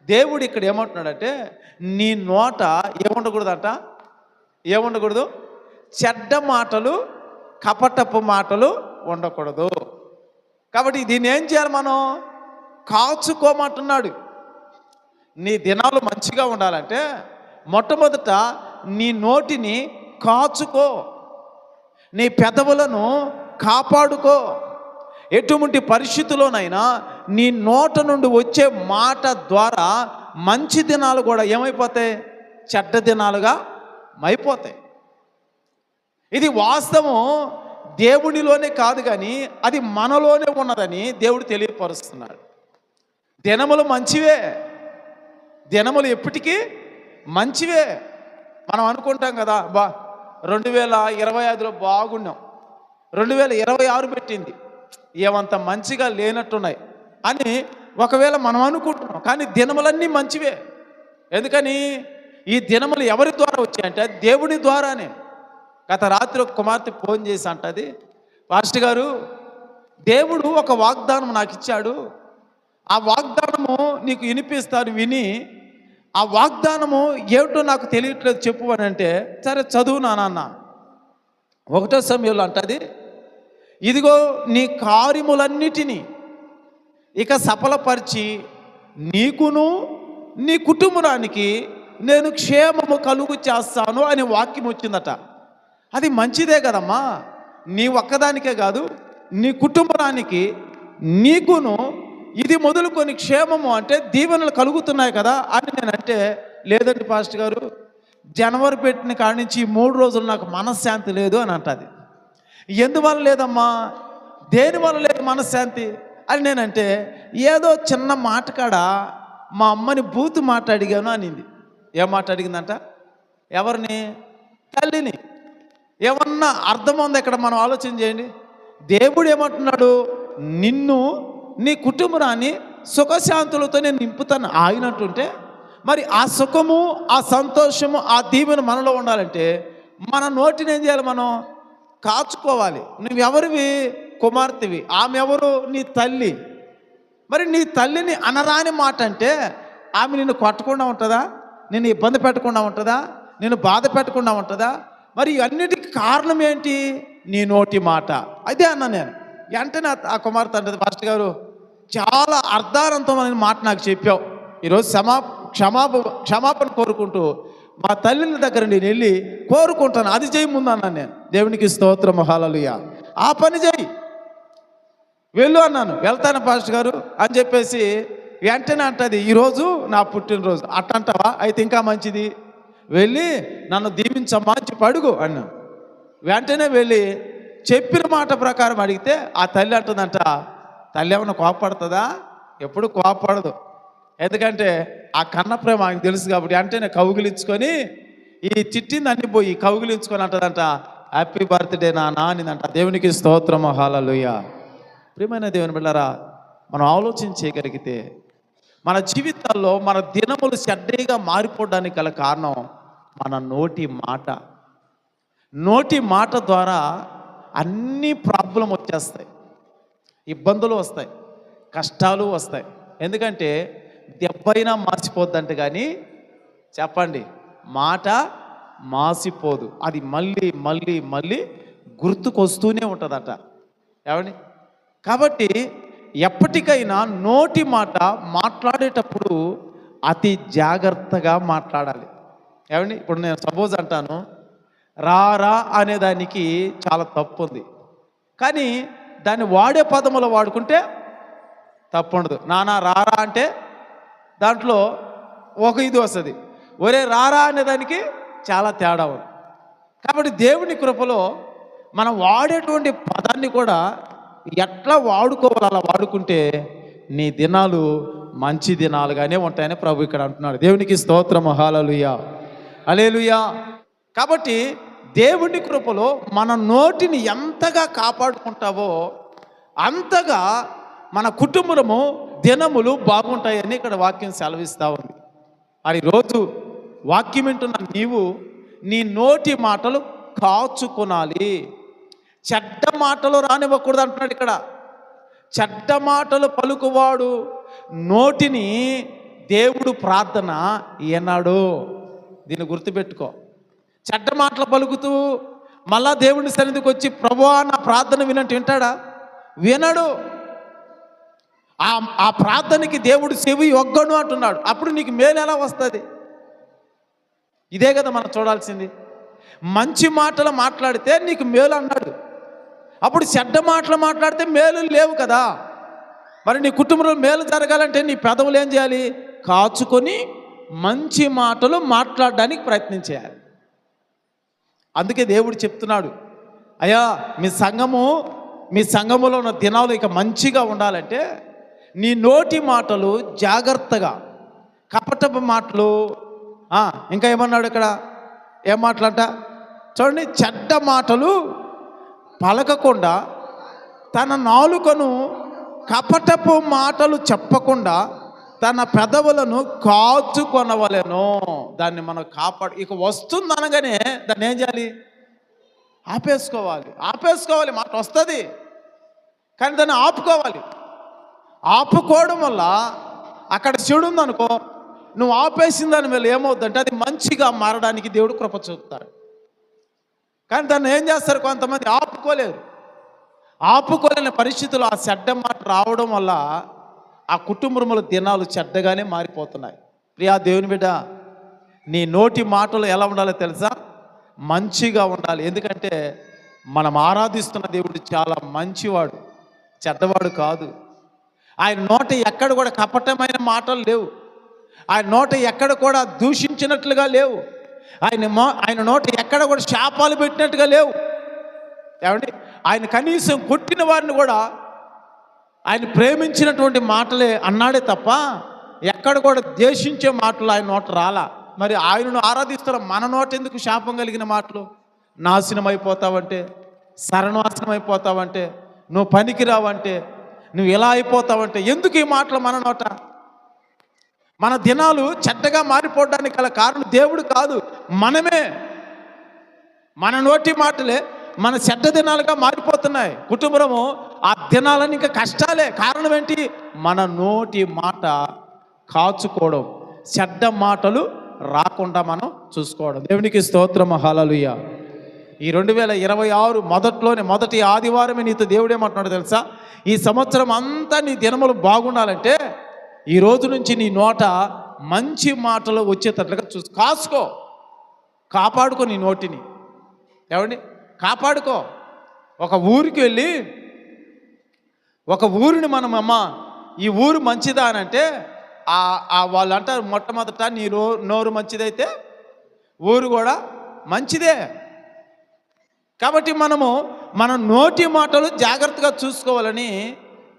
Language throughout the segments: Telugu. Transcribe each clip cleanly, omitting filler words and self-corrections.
దేవుడు ఇక్కడ ఏమంటున్నాడంటే నీ నోట ఏముండకూడదంట, ఏముండకూడదు, చెడ్డ మాటలు, కపటపు మాటలు ఉండకూడదు. కాబట్టి దీన్ని ఏం చేయాలి, మనం కాచుకోమంటున్నాడు. నీ దినాలు మంచిగా ఉండాలంటే మొట్టమొదట నీ నోటిని కాచుకో, నీ పెదవులను కాపాడుకో. ఎటువంటి పరిస్థితుల్లోనైనా నీ నోట నుండి వచ్చే మాట ద్వారా మంచి దినాలు కూడా ఏమైపోతాయి, చెడ్డ దినాలుగా అయిపోతాయి. ఇది వాస్తవం దేవునిలోనే కాదు కానీ అది మనలోనే ఉన్నదని దేవుడు తెలియపరుస్తున్నాడు. దినములు మంచివే, దినములు ఎప్పటికీ మంచివే. మనం అనుకుంటాం కదా, 2025లో బాగున్నాం, 2026 పెట్టింది ఏమంత మంచిగా లేనట్టున్నాయి అని ఒకవేళ మనం అనుకుంటున్నాం. కానీ దినములన్నీ మంచివే. ఎందుకని ఈ దినములు ఎవరి ద్వారా వచ్చాయంటే దేవుని ద్వారానే. గత రాత్రి ఒక కుమార్తె ఫోన్ చేసి అంటది, పాస్టర్ గారు దేవుడు ఒక వాగ్దానం నాకు ఇచ్చాడు, ఆ వాగ్దానము నీకు వినిపిస్తాను, విని ఆ వాగ్దానము ఏమిటో నాకు తెలియట్లేదు చెప్పు అని అంటే, సరే చదువు నాన్న. 1 సమయంలో అంటది, ఇదిగో నీ కార్యములన్నిటినీ ఇక సఫలపరిచి నీకును నీ కుటుంబానికి నేను క్షేమము కలుగు చేస్తాను అనే వాక్యం వచ్చిందట. అది మంచిదే కదమ్మా, నీ ఒక్కదానికే కాదు, నీ కుటుంబానికి నీకును ఇది మొదలుకొని క్షేమము అంటే దీవెనలు కలుగుతున్నాయి కదా అని నేనంటే, లేదండి పాస్టర్ గారు జనవరి పెట్టిన కాడి నుంచి 3 రోజులు నాకు మనశ్శాంతి లేదు అని అంటది. ఎందువల్ల లేదమ్మా, దేనివల్ల లేదు మనశ్శాంతి అని నేనంటే, ఏదో చిన్న మాట కాడ మా అమ్మని బూతు మాట అడిగాను అనింది. ఏం మాట అడిగిందంట, ఎవరిని, తల్లిని. ఏమన్నా అర్థం ఉంది ఇక్కడ, మనం ఆలోచన చేయండి. దేవుడు ఏమంటున్నాడు, నిన్ను నీ కుటుంబాన్ని సుఖశాంతులతో నేను నింపుతాను ఆయనంటుంటే, మరి ఆ సుఖము ఆ సంతోషము ఆ దీవెన మనలో ఉండాలంటే మన నోటిని ఏం చేయాలి, మనం కాచుకోవాలి. నువ్వెవరివి, కుమార్తెవి, ఆమె ఎవరు, నీ తల్లి. మరి నీ తల్లిని అనరాని మాట అంటే ఆమె నిన్ను కొట్టకుండా ఉంటుందా, నిన్ను ఇబ్బంది పెట్టకుండా ఉంటుందా, నిన్ను బాధ పెట్టకుండా ఉంటుందా? మరి అన్నిటికీ కారణం ఏంటి, నీ నోటి మాట. అదే అన్నా నేను. వెంటనే ఆ కుమార్తె అంటది, పాస్టర్ గారు చాలా అర్థానంతమైన మాట నాకు చెప్పావు, ఈరోజు క్షమాపణ కోరుకుంటూ మా తల్లిని దగ్గర నేను వెళ్ళి కోరుకుంటాను, అది చేయి ముందు అన్నాను నేను. దేవునికి స్తోత్రం, హల్లెలూయా. ఆ పని చేయి, వెళ్ళు అన్నాను. వెళ్తాను పాస్టర్ గారు అని చెప్పేసి వెంటనే అంటది, ఈరోజు నా పుట్టినరోజు అట్టంటావా, అయితే ఇంకా మంచిది, వెళ్ళి నన్ను దీవించమ్మా అని పడుగు అన్నాను. వెంటనే వెళ్ళి చెప్పిన మాట ప్రకారం అడిగితే ఆ తల్లి అంటుందంట, తల్లి ఏమన్నా కోపపడుతుందా, ఎప్పుడు కోపపడదు. ఎందుకంటే ఆ కన్న ప్రేమ ఆయనకు తెలుసు కాబట్టి వెంటనే కౌగిలించుకొని, ఈ చిట్టింది అన్ని పోయి కౌగిలించుకొని అంటదంట, హ్యాపీ బర్త్డే నాన్న అనిందంట. దేవునికి స్తోత్రం, హల్లెలూయా. ప్రియమైన దేవుని బిడ్డలారా, మనం ఆలోచన చేయగలిగితే మన జీవితాల్లో మన దినములు చెడ్డగా మారిపోవడానికి గల కారణం మన నోటి మాట. నోటి మాట ద్వారా అన్ని ప్రాబ్లం వచ్చేస్తాయి, ఇబ్బందులు వస్తాయి, కష్టాలు వస్తాయి. ఎందుకంటే దెబ్బైనా మాసిపోద్దంటే కానీ చెప్పండి, మాట మాసిపోదు, అది మళ్ళీ మళ్ళీ మళ్ళీ గుర్తుకొస్తూనే ఉంటుందట. ఏమండి, కాబట్టి ఎప్పటికైనా నోటి మాట మాట్లాడేటప్పుడు అతి జాగ్రత్తగా మాట్లాడాలి. ఏమండి, ఇప్పుడు నేను సపోజ్ అంటాను, రారా అనేదానికి చాలా తప్పు ఉంది, కానీ దాన్ని వాడే పదములో వాడుకుంటే తప్పు ఉండదు. నానా రారా అంటే దాంట్లో ఒక ఇది వస్తుంది, ఒరే రారా అనేదానికి చాలా తేడా ఉంది. కాబట్టి దేవుని కృపలో మనం వాడేటువంటి పదాన్ని కూడా ఎట్లా వాడుకోవాలి, అలా వాడుకుంటే నీ దినాలు మంచి దినాలుగానే ఉంటాయని ప్రభు ఇక్కడ అంటున్నాడు. దేవునికి స్తోత్రం, హల్లెలూయా, హల్లెలూయా. కాబట్టి దేవుని కృపలో మన నోటిని ఎంతగా కాపాడుకుంటావో అంతగా మన కుటుంబము దినములు బాగుంటాయని ఇక్కడ వాక్యం సెలవిస్తూ ఉంది. మరి రోజు వాక్యం వింటున్న నీవు నీ నోటి మాటలు కాచుకొనాలి. చెడ్డ మాటలు రానివ్వకూడదు అంటున్నాడు ఇక్కడ. చెడ్డ మాటలు పలుకువాడు నోటిని దేవుడు ప్రార్థన ఏనాడు. దీన్ని గుర్తుపెట్టుకో. చెడ్డ మాటలు పలుకుతూ మళ్ళా దేవుని సన్నిధికి వచ్చి ప్రభువా నా ప్రార్థన వినంటే వింటాడా? వినడు. ఆ ప్రార్థనకి దేవుడు చెవి ఒగ్గను అంటున్నాడు. అప్పుడు నీకు మేలు ఎలా వస్తుంది? ఇదే కదా మనం చూడాల్సింది. మంచి మాటలు మాట్లాడితే నీకు మేలు అన్నాడు. అప్పుడు చెడ్డ మాటలు మాట్లాడితే మేలు లేవు కదా. మరి నీ కుటుంబంలో మేలు జరగాలంటే నీ పెదవులు ఏం చేయాలి? కాచుకొని మంచి మాటలు మాట్లాడడానికి ప్రయత్నం చేయాలి. అందుకే దేవుడు చెప్తున్నాడు, అయ్యా మీ సంఘములో ఉన్న దినాలు ఇక మంచిగా ఉండాలంటే నీ నోటి మాటలు జాగ్రత్తగా, కపటపు మాటలు. ఇంకా ఏమన్నాడు ఇక్కడ? ఏం మాటలంట చూడండి. చెడ్డ మాటలు పలకకుండా తన నాలుకను, కపటపు మాటలు చెప్పకుండా తన పెదవులను కాచుకొనవలెను. దాన్ని మనం ఇక వస్తుంది అనగానే దాన్ని ఏం చేయాలి? ఆపేసుకోవాలి. మాట వస్తుంది కానీ దాన్ని ఆపుకోవాలి. ఆపుకోవడం వల్ల అక్కడ చెడు ఉందనుకో, నువ్వు ఆపేసిన దాని మీద ఏమవుతుందంటే అది మంచిగా మారడానికి దేవుడు కృప చూపుతాడు. కానీ దాన్ని ఏం చేస్తారు? కొంతమంది ఆపుకోలేని పరిస్థితులు ఆ చెడ్డ మాట రావడం వల్ల ఆ కుటుంబంలో దినాలు చెడ్డగానే మారిపోతున్నాయి. ప్రియా దేవుని బిడ్డ, నీ నోటి మాటలు ఎలా ఉండాలో తెలుసా? మంచిగా ఉండాలి. ఎందుకంటే మనం ఆరాధిస్తున్న దేవుడు చాలా మంచివాడు, చెడ్డవాడు కాదు. ఆయన నోట ఎక్కడ కూడా కపటమైన మాటలు లేవు. ఆయన నోట ఎక్కడ కూడా దూషించినట్లుగా లేవు. ఆయన నోట ఎక్కడ కూడా శాపాలు పెట్టినట్టుగా లేవు. ఏమండి? ఆయన కనీసం కొట్టిన వారిని కూడా ఆయన ప్రేమించినటువంటి మాటలే అన్నాడే తప్ప ఎక్కడ కూడా ద్వేషించే మాటలు ఆయన నోట రాలా. మరి ఆయనను ఆరాధిస్తున్న మన నోట ఎందుకు శాపం కలిగిన మాటలు? నాశనం అయిపోతావంటే, సర్వనాశనం అయిపోతావంటే, నువ్వు పనికిరావంటే, నువ్వు ఎలా అయిపోతావంటే, ఎందుకు ఈ మాటలు మన నోట? మన దినాలు చెడ్డగా మారిపోవడానికి గల కారణం దేవుడు కాదు, మనమే. మన నోటి మాటలే మన చెడ్డ దినాలుగా మారిపోతున్నాయి. కుటుంబము ఆ దినాలని ఇంకా కష్టాలే. కారణం ఏంటి? మన నోటి మాట కాచుకోవడం, చెడ్డ మాటలు రాకుండా మనం చూసుకోవడం. దేవునికి స్తోత్రం, హల్లెలూయా. ఈ 2026 మొదటి ఆదివారమే నీతో దేవుడు ఏమంటున్నాడు తెలుసా? ఈ సంవత్సరం అంతా నీ దినములు బాగుండాలంటే ఈ రోజు నుంచి నీ నోట మంచి మాటలు వచ్చేటట్లుగా కాపాడుకో నీ నోటిని. ఏమండి? కాపాడుకో. ఒక ఊరికి వెళ్ళి ఒక ఊరిని మనం ఈ ఊరు మంచిదా అని అంటే వాళ్ళు అంటారు మొట్టమొదట నీ నోరు మంచిదైతే ఊరు కూడా మంచిదే. కాబట్టి మన నోటి మాటలు జాగ్రత్తగా చూసుకోవాలని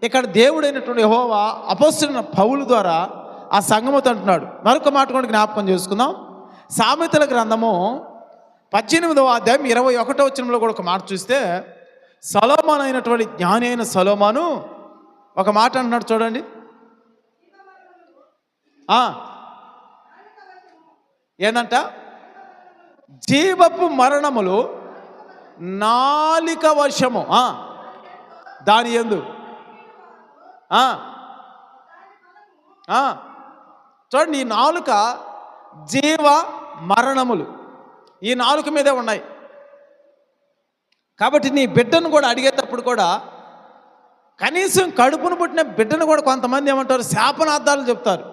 ఇక్కడ దేవుడైనటువంటి యెహోవా అపొస్తలుడైన పౌలు ద్వారా ఆ సంఘముతో అంటున్నాడు. మరొక మాట కూడా జ్ఞాపకం చేసుకుందాం. సామెతల గ్రంథము 18వ అధ్యాయం 21వ వచనంలో కూడా ఒక మాట చూస్తే, సొలొమోను అయినటువంటి జ్ఞాని అయిన సొలొమోను ఒక మాట అంటున్నాడు చూడండి. ఏందంట? జీవపు మరణములు నాలిక వశము దాని యందు. చూడండి, ఈ నాలుక జీవ మరణములు ఈ నాలుక మీదే ఉన్నాయి. కాబట్టి నీ బిడ్డను కూడా అడిగేటప్పుడు కూడా కనీసం కడుపును పుట్టిన బిడ్డను కూడా కొంతమంది ఏమంటారు? శాపనార్థాలు చెప్తారు,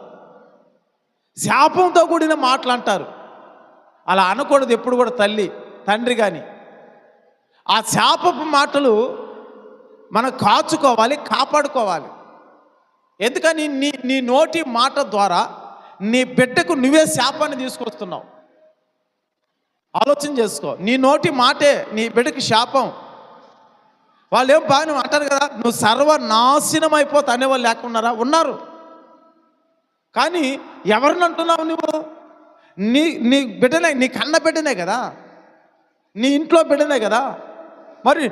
శాపంతో కూడిన మాటలు అంటారు. అలా అనకూడదు ఎప్పుడు కూడా తండ్రి కానీ. ఆ శాపపు మాటలు మనం కాపాడుకోవాలి. ఎందుకని నీ నోటి మాట ద్వారా నీ బిడ్డకు నువ్వే శాపాన్ని తీసుకొస్తున్నావు. ఆలోచన చేసుకో. నీ నోటి మాటే నీ బిడ్డకి శాపం. వాళ్ళు ఏం బాగా అంటారు కదా, నువ్వు సర్వనాశనం అయిపోతా అనేవాళ్ళు లేకున్నారా? ఉన్నారు. కానీ ఎవరిని అంటున్నావు నువ్వు? నీ బిడ్డనే, నీ కన్న బిడ్డనే కదా, నీ ఇంట్లో బిడ్డనే కదా. మరి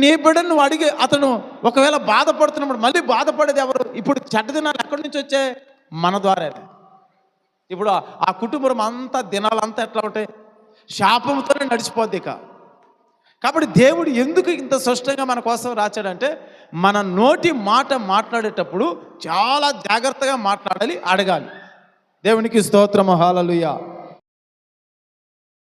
నీ బిడ్డను నువ్వు అడిగి అతను ఒకవేళ బాధపడుతున్నప్పుడు మళ్ళీ బాధపడేది ఎవరు? ఇప్పుడు చెడ్డ దినాలు ఎక్కడి నుంచి వచ్చాయి? మన ద్వారానే. ఇప్పుడు ఆ కుటుంబం అంతా దినాలంతా ఎట్లా ఉంటాయి? శాపంతోనే నడిచిపోద్ది. కాబట్టి దేవుడు ఎందుకు ఇంత స్పష్టంగా మన కోసం రాచాడంటే, మన నోటి మాట మాట్లాడేటప్పుడు చాలా జాగ్రత్తగా మాట్లాడాలి, అడగాలి. దేవునికి స్తోత్రము, హల్లెలూయా.